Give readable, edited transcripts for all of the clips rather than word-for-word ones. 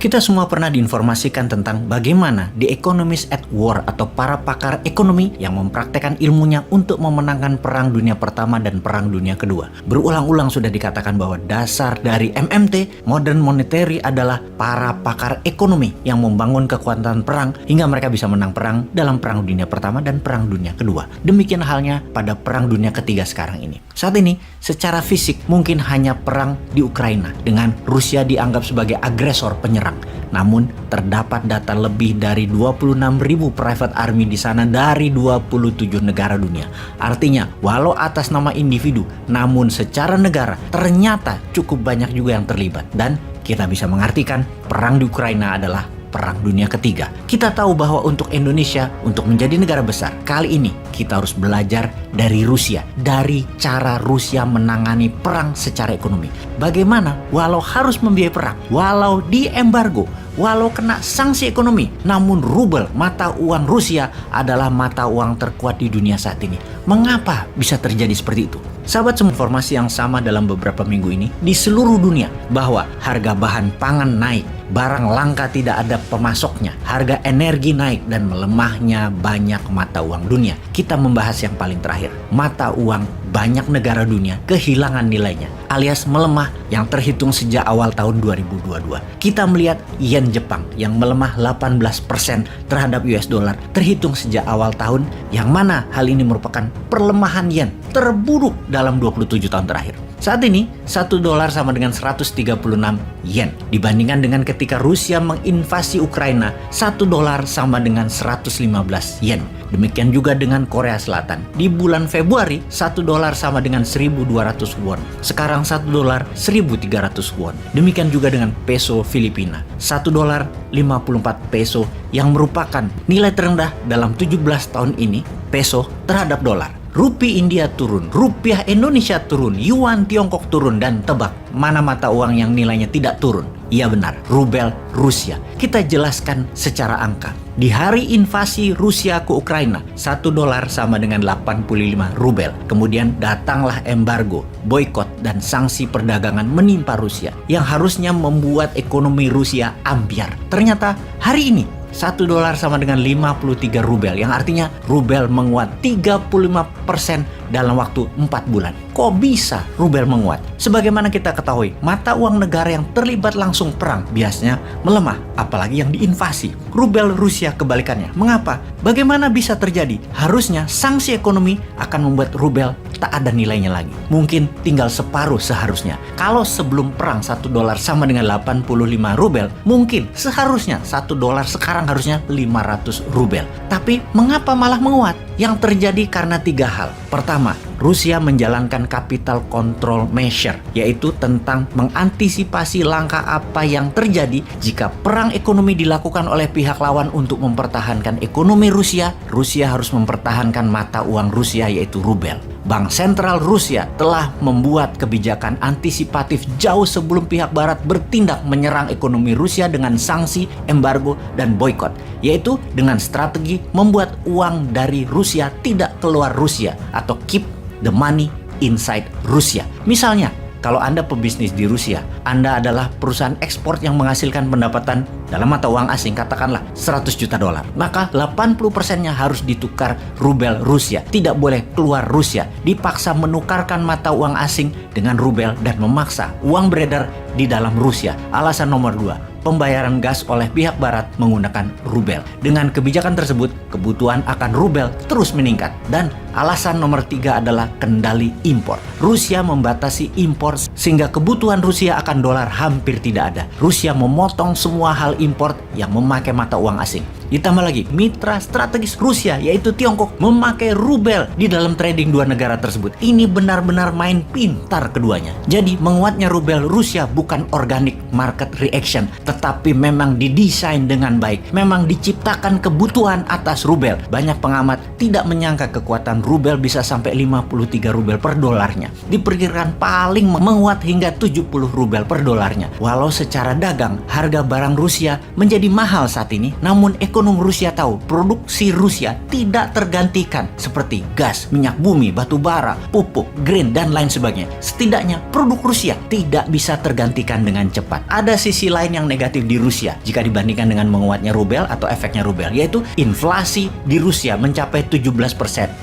Kita semua pernah diinformasikan tentang bagaimana The Economists at War atau para pakar ekonomi yang mempraktekkan ilmunya untuk memenangkan Perang Dunia Pertama dan Perang Dunia Kedua. Berulang-ulang sudah dikatakan bahwa dasar dari MMT, Modern Monetary, adalah para pakar ekonomi yang membangun kekuatan perang hingga mereka bisa menang perang dalam Perang Dunia Pertama dan Perang Dunia Kedua. Demikian halnya pada Perang Dunia Ketiga sekarang ini. Saat ini, secara fisik mungkin hanya perang di Ukraina dengan Rusia dianggap sebagai agresor penyerang. Namun, terdapat data lebih dari 26.000 private army di sana dari 27 negara dunia. Artinya, walau atas nama individu, namun secara negara ternyata cukup banyak juga yang terlibat. Dan kita bisa mengartikan perang di Ukraina adalah Perang Dunia Ketiga. Kita tahu bahwa untuk Indonesia, untuk menjadi negara besar, kali ini kita harus belajar dari Rusia, dari cara Rusia menangani perang secara ekonomi. Bagaimana walau harus membiayai perang, walau diembargo, walau kena sanksi ekonomi, namun rubel, mata uang Rusia, adalah mata uang terkuat di dunia saat ini. Mengapa bisa terjadi seperti itu? Sahabat, semua informasi yang sama dalam beberapa minggu ini di seluruh dunia bahwa harga bahan pangan naik, barang langka tidak ada pemasoknya, harga energi naik, dan melemahnya banyak mata uang dunia. Kita membahas yang paling terakhir, mata uang banyak negara dunia kehilangan nilainya alias melemah yang terhitung sejak awal tahun 2022. Kita melihat yen Jepang yang melemah 18% terhadap US dollar terhitung sejak awal tahun, yang mana hal ini merupakan perlemahan yen terburuk dalam 27 tahun terakhir. Saat ini, 1 dolar sama dengan 136 yen. Dibandingkan dengan ketika Rusia menginvasi Ukraina, 1 dolar sama dengan 115 yen. Demikian juga dengan Korea Selatan. Di bulan Februari, 1 dolar sama dengan 1.200 won. Sekarang 1 dolar 1.300 won. Demikian juga dengan peso Filipina. 1 dolar 54 peso yang merupakan nilai terendah dalam 17 tahun ini peso terhadap dolar. Rupiah India turun, rupiah Indonesia turun, yuan Tiongkok turun, dan tebak mana mata uang yang nilainya tidak turun? Iya benar, rubel Rusia. Kita jelaskan secara angka. Di hari invasi Rusia ke Ukraina, 1 dolar sama dengan 85 rubel. Kemudian datanglah embargo, boykot, dan sanksi perdagangan menimpa Rusia yang harusnya membuat ekonomi Rusia ambyar. Ternyata hari ini 1 dolar sama dengan 53 rubel, yang artinya rubel menguat 35% dalam waktu 4 bulan. Kok bisa rubel menguat? Sebagaimana kita ketahui, mata uang negara yang terlibat langsung perang biasanya melemah, apalagi yang diinvasi. Rubel Rusia kebalikannya. Mengapa? Bagaimana bisa terjadi? Harusnya sanksi ekonomi akan membuat rubel tak ada nilainya lagi. Mungkin tinggal separuh seharusnya. Kalau sebelum perang 1 dolar sama dengan 85 rubel, mungkin seharusnya 1 dolar sekarang harusnya 500 rubel. Tapi mengapa malah menguat? Yang terjadi karena 3 hal. Pertama, Rusia menjalankan capital control measure, yaitu tentang mengantisipasi langkah apa yang terjadi jika perang ekonomi dilakukan oleh pihak lawan untuk mempertahankan ekonomi Rusia. Rusia harus mempertahankan mata uang Rusia, yaitu rubel. Bank Sentral Rusia telah membuat kebijakan antisipatif jauh sebelum pihak barat bertindak menyerang ekonomi Rusia dengan sanksi, embargo, dan boykot, yaitu dengan strategi membuat uang dari Rusia tidak keluar Rusia atau keep the money inside Rusia. Misalnya, kalau Anda pebisnis di Rusia, Anda adalah perusahaan ekspor yang menghasilkan pendapatan dalam mata uang asing, katakanlah 100 juta dolar. Maka 80%-nya harus ditukar rubel Rusia. Tidak boleh keluar Rusia. Dipaksa menukarkan mata uang asing dengan rubel dan memaksa uang beredar di dalam Rusia. Alasan nomor 2. Pembayaran gas oleh pihak barat menggunakan rubel. Dengan kebijakan tersebut, kebutuhan akan rubel terus meningkat. Dan alasan nomor 3 adalah kendali impor. Rusia membatasi impor sehingga kebutuhan Rusia akan dolar hampir tidak ada. Rusia memotong semua hal impor yang memakai mata uang asing. Ditambah lagi, mitra strategis Rusia yaitu Tiongkok memakai rubel di dalam trading dua negara tersebut. Ini benar-benar main pintar keduanya. Jadi menguatnya rubel Rusia bukan organic market reaction, tetapi memang didesain dengan baik. Memang diciptakan kebutuhan atas rubel. Banyak pengamat tidak menyangka kekuatan rubel bisa sampai 53 rubel per dolarnya. Diperkirakan paling menguat hingga 70 rubel per dolarnya. Walau secara dagang harga barang Rusia menjadi mahal saat ini, namun ekonomi ekonom Rusia tahu produksi Rusia tidak tergantikan seperti gas, minyak bumi, batu bara, pupuk, grain, dan lain sebagainya. Setidaknya produk Rusia tidak bisa tergantikan dengan cepat. Ada sisi lain yang negatif di Rusia jika dibandingkan dengan menguatnya rubel atau efeknya rubel, yaitu inflasi di Rusia mencapai 17%,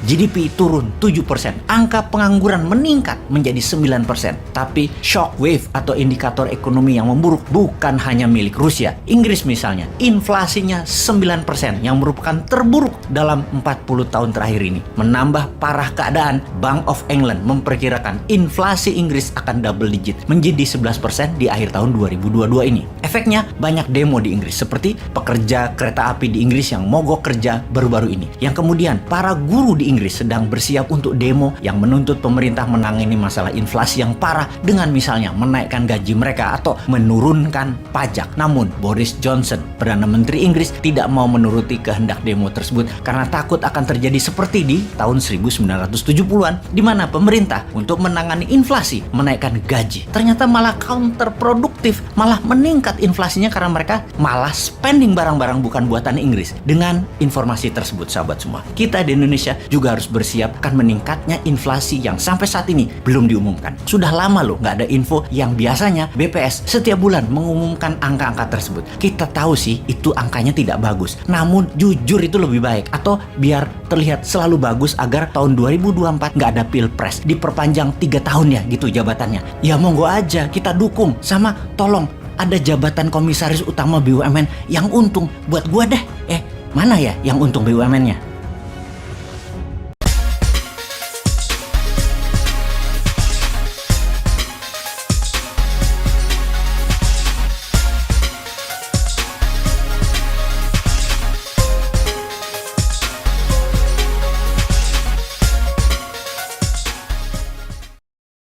GDP turun 7%, angka pengangguran meningkat menjadi 9%. Tapi shockwave atau indikator ekonomi yang memburuk bukan hanya milik Rusia. Inggris misalnya, inflasinya 9% yang merupakan terburuk dalam 40 tahun terakhir ini. Menambah parah keadaan, Bank of England memperkirakan inflasi Inggris akan double digit menjadi 11% di akhir tahun 2022 ini. Efeknya banyak demo di Inggris seperti pekerja kereta api di Inggris yang mogok kerja baru-baru ini. Yang kemudian para guru di Inggris sedang bersiap untuk demo yang menuntut pemerintah menangani masalah inflasi yang parah dengan misalnya menaikkan gaji mereka atau menurunkan pajak. Namun Boris Johnson, Perdana Menteri Inggris, tidak mau menuruti kehendak demo tersebut karena takut akan terjadi seperti di tahun 1970-an di mana pemerintah untuk menangani inflasi menaikkan gaji. Ternyata malah counterproduktif, malah meningkat inflasinya karena mereka malah spending barang-barang bukan buatan Inggris. Dengan informasi tersebut, sahabat semua, kita di Indonesia juga harus bersiap akan meningkatnya inflasi yang sampai saat ini belum diumumkan. Sudah lama loh nggak ada info yang biasanya BPS setiap bulan mengumumkan angka-angka tersebut. Kita tahu sih itu angkanya tidak bagus, namun jujur itu lebih baik, atau biar terlihat selalu bagus agar tahun 2024 nggak ada pilpres, diperpanjang 3 tahun ya gitu jabatannya. Ya monggo aja, kita dukung. Sama tolong ada jabatan komisaris utama BUMN yang untung buat gua deh. Mana ya yang untung BUMN-nya?